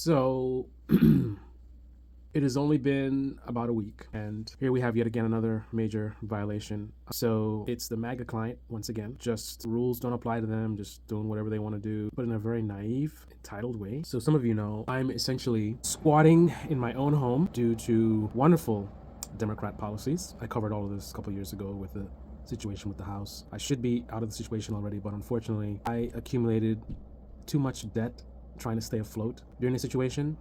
So it has only been about a week, and here we have yet again another major violation. So it's the MAGA client, once again. Just rules don't apply to them, just doing whatever they want to do, but in a very naive, entitled way. So some of you know I'm essentially squatting in my own home due to wonderful Democrat policies. I covered all of this a couple years ago with the situation with the House. I should be out of the situation already, but unfortunately, I accumulated too much debt trying to stay afloat during the situation.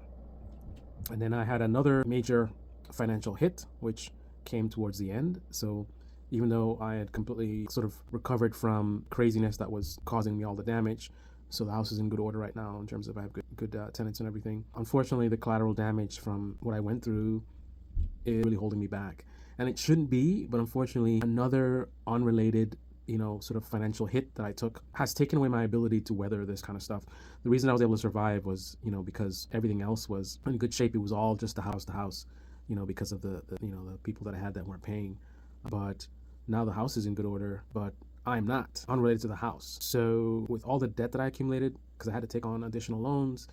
And then I had another major financial hit, which came towards the end. So even though I had completely sort of recovered from craziness that was causing me all the damage, so the house is in good order right now in terms of I have good tenants and everything. Unfortunately, the collateral damage from what I went through is really holding me back. And it shouldn't be, but unfortunately, another unrelated sort of financial hit that I took has taken away my ability to weather this kind of stuff. The reason I was able to survive was, because everything else was in good shape. It was all just the house, because of the people that I had that weren't paying. But now the house is in good order, but I'm not, unrelated to the house. So with all the debt that I accumulated, because I had to take on additional loans,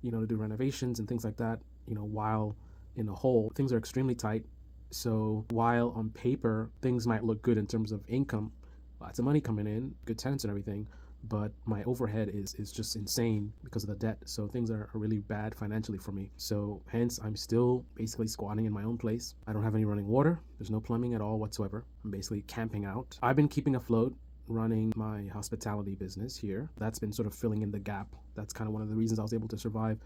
to do renovations and things like that, while in the hole, things are extremely tight. So while on paper, things might look good in terms of income, lots of money coming in, good tenants and everything, but my overhead is just insane because of the debt. So things are really bad financially for me. So hence I'm still basically squatting in my own place. I don't have any running water. There's no plumbing at all whatsoever. I'm basically camping out. I've been keeping afloat running my hospitality business here. That's been sort of filling in the gap. That's kind of one of the reasons I was able to survive.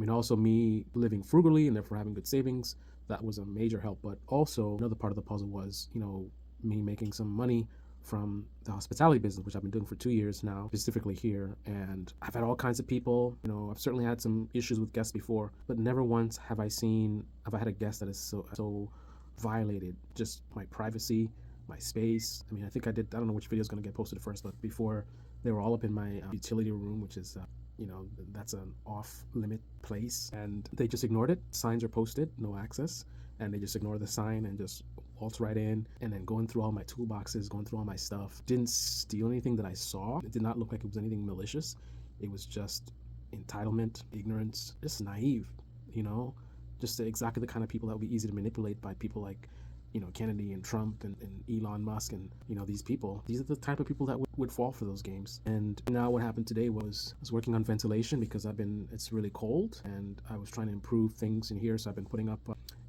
Also me living frugally and therefore having good savings. That was a major help. But also another part of the puzzle was, me making some money from the hospitality business, which I've been doing for 2 years now, specifically here. And I've had all kinds of people, I've certainly had some issues with guests before, but never once have I had a guest that is so violated just my privacy, my space. I think I don't know which video is going to get posted first, but before they were all up in my utility room, which is that's an off limit place, and they just ignored it. Signs are posted, no access, and they just ignore the sign and just waltz right in. And then going through all my toolboxes, going through all my stuff, didn't steal anything that I saw. It did not look like it was anything malicious. It was just entitlement, ignorance, just naive, just exactly the kind of people that would be easy to manipulate by people like Kennedy and Trump and Elon Musk and these people. These are the type of people that would fall for those games. And now what happened today was I was working on ventilation because it's really cold, and I was trying to improve things in here. So I've been putting up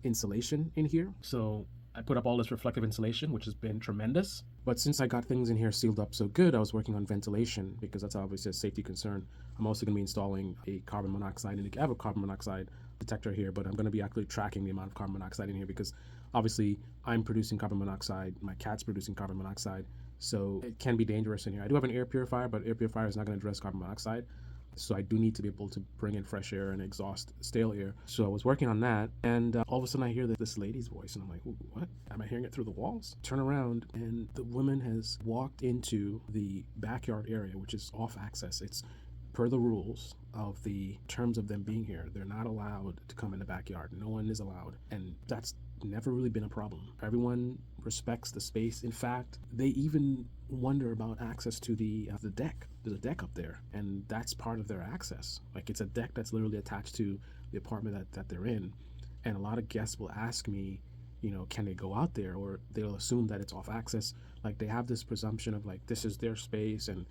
insulation in here. So I put up all this reflective insulation, which has been tremendous. But since I got things in here sealed up so good, I was working on ventilation because that's obviously a safety concern. I'm also going to be installing a carbon monoxide indicator. I have a carbon monoxide detector here, but I'm going to be actually tracking the amount of carbon monoxide in here because obviously I'm producing carbon monoxide, my cat's producing carbon monoxide, so it can be dangerous in here. I do have an air purifier, but air purifier is not going to address carbon monoxide. So I do need to be able to bring in fresh air and exhaust stale air. So I was working on that, and all of a sudden I hear this lady's voice, and I'm like, what? Am I hearing it through the walls? Turn around, and the woman has walked into the backyard area, which is off access. It's per the rules of the terms of them being here. They're not allowed to come in the backyard. No one is allowed. And that's never really been a problem. Everyone respects the space. In fact, they even wonder about access to the deck. There's a deck up there, and that's part of their access. Like, it's a deck that's literally attached to the apartment that they're in. And a lot of guests will ask me, can they go out there? Or they'll assume that it's off access. Like, they have this presumption of like, this is their space and,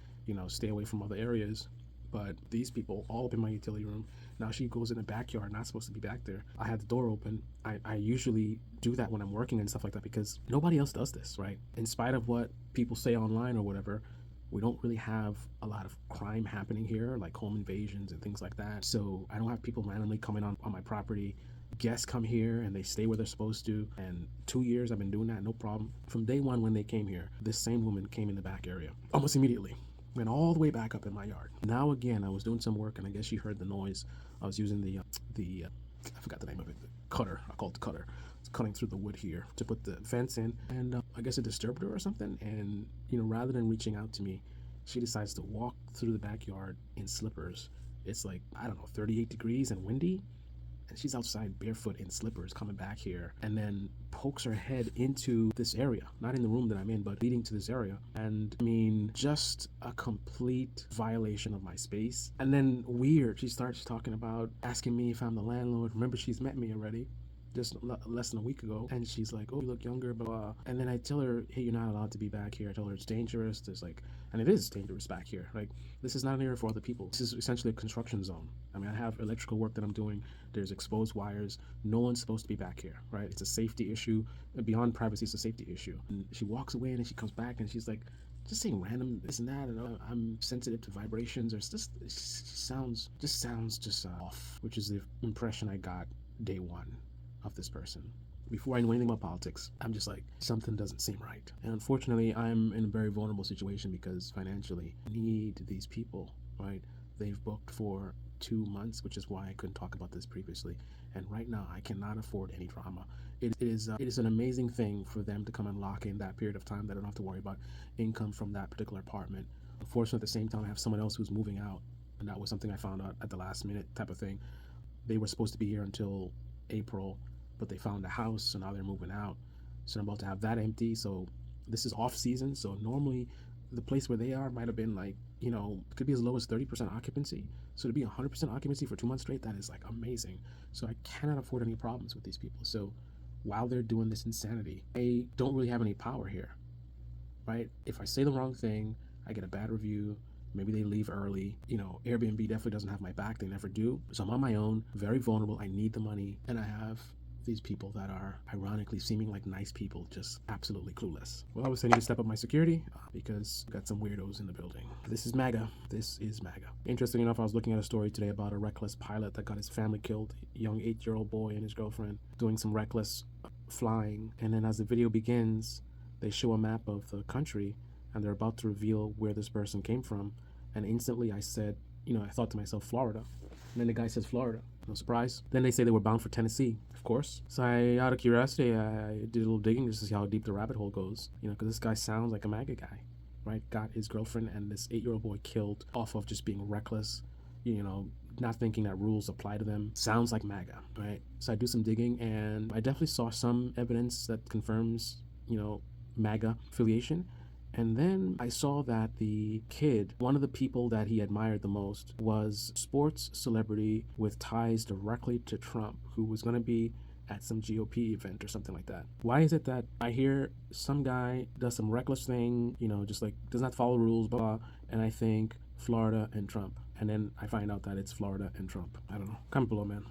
stay away from other areas. But these people all up in my utility room. Now she goes in the backyard, not supposed to be back there. I had the door open. I usually do that when I'm working and stuff like that because nobody else does this, right? In spite of what people say online or whatever, we don't really have a lot of crime happening here, like home invasions and things like that. So I don't have people randomly coming on my property. Guests come here and they stay where they're supposed to. And 2 years I've been doing that, no problem. From day one when they came here, this same woman came in the back area almost immediately. Went all the way back up in my yard. Now again, I was doing some work, and I guess she heard the noise. I was using the I forgot the name of it, the cutter. I call it the cutter. It's cutting through the wood here to put the fence in, and I guess it disturbed her or something. And rather than reaching out to me, she decides to walk through the backyard in slippers. It's like, I don't know, 38 degrees and windy. And she's outside barefoot in slippers coming back here, and then pokes her head into this area, not in the room that I'm in, but leading to this area. And I mean, just a complete violation of my space. And then weird, she starts talking about asking me if I'm the landlord. Remember, she's met me already just less than a week ago, and she's like, "Oh, you look younger," blah, blah. And then I tell her, "Hey, you're not allowed to be back here." I tell her it's dangerous. There's like, and it is dangerous back here. Like, this is not an area for other people. This is essentially a construction zone. I mean, I have electrical work that I'm doing. There's exposed wires. No one's supposed to be back here, right? It's a safety issue. Beyond privacy, it's a safety issue. And she walks away, and then she comes back, and she's like, just saying random this and that, and I'm sensitive to vibrations. Or it's just, it sounds off, which is the impression I got day one of this person. Before I knew anything about politics, I'm just like, something doesn't seem right. And unfortunately, I'm in a very vulnerable situation because financially, I need these people, right? They've booked for 2 months, which is why I couldn't talk about this previously. And right now, I cannot afford any drama. It is an amazing thing for them to come and lock in that period of time that I don't have to worry about income from that particular apartment. Unfortunately, at the same time, I have someone else who's moving out, and that was something I found out at the last minute type of thing. They were supposed to be here until April, but they found a house, so now they're moving out. So I'm about to have that empty. So this is off season. So normally the place where they are might have been like, it could be as low as 30% occupancy. So to be 100% occupancy for 2 months straight, that is like amazing. So I cannot afford any problems with these people. So while they're doing this insanity, I don't really have any power here, right? If I say the wrong thing, I get a bad review. Maybe they leave early. Airbnb definitely doesn't have my back. They never do. So I'm on my own, very vulnerable. I need the money. And I have these people that are ironically seeming like nice people, just absolutely clueless. Well, I was saying to step up my security because I've got some weirdos in the building. This is MAGA. This is MAGA. Interesting enough, I was looking at a story today about a reckless pilot that got his family killed, a young 8-year-old boy and his girlfriend doing some reckless flying. And then as the video begins, they show a map of the country and they're about to reveal where this person came from. And instantly I said, I thought to myself, Florida. And then the guy says Florida. No surprise. Then they say they were bound for Tennessee, of course. So out of curiosity, I did a little digging just to see how deep the rabbit hole goes. Because this guy sounds like a MAGA guy, right? Got his girlfriend and this 8-year-old boy killed off of just being reckless, not thinking that rules apply to them. Sounds like MAGA, right? So I do some digging and I definitely saw some evidence that confirms, MAGA affiliation. And then I saw that the kid, one of the people that he admired the most, was a sports celebrity with ties directly to Trump, who was going to be at some GOP event or something like that. Why is it that I hear some guy does some reckless thing, just like does not follow rules, blah, and I think Florida and Trump. And then I find out that it's Florida and Trump. I don't know. Comment below, man.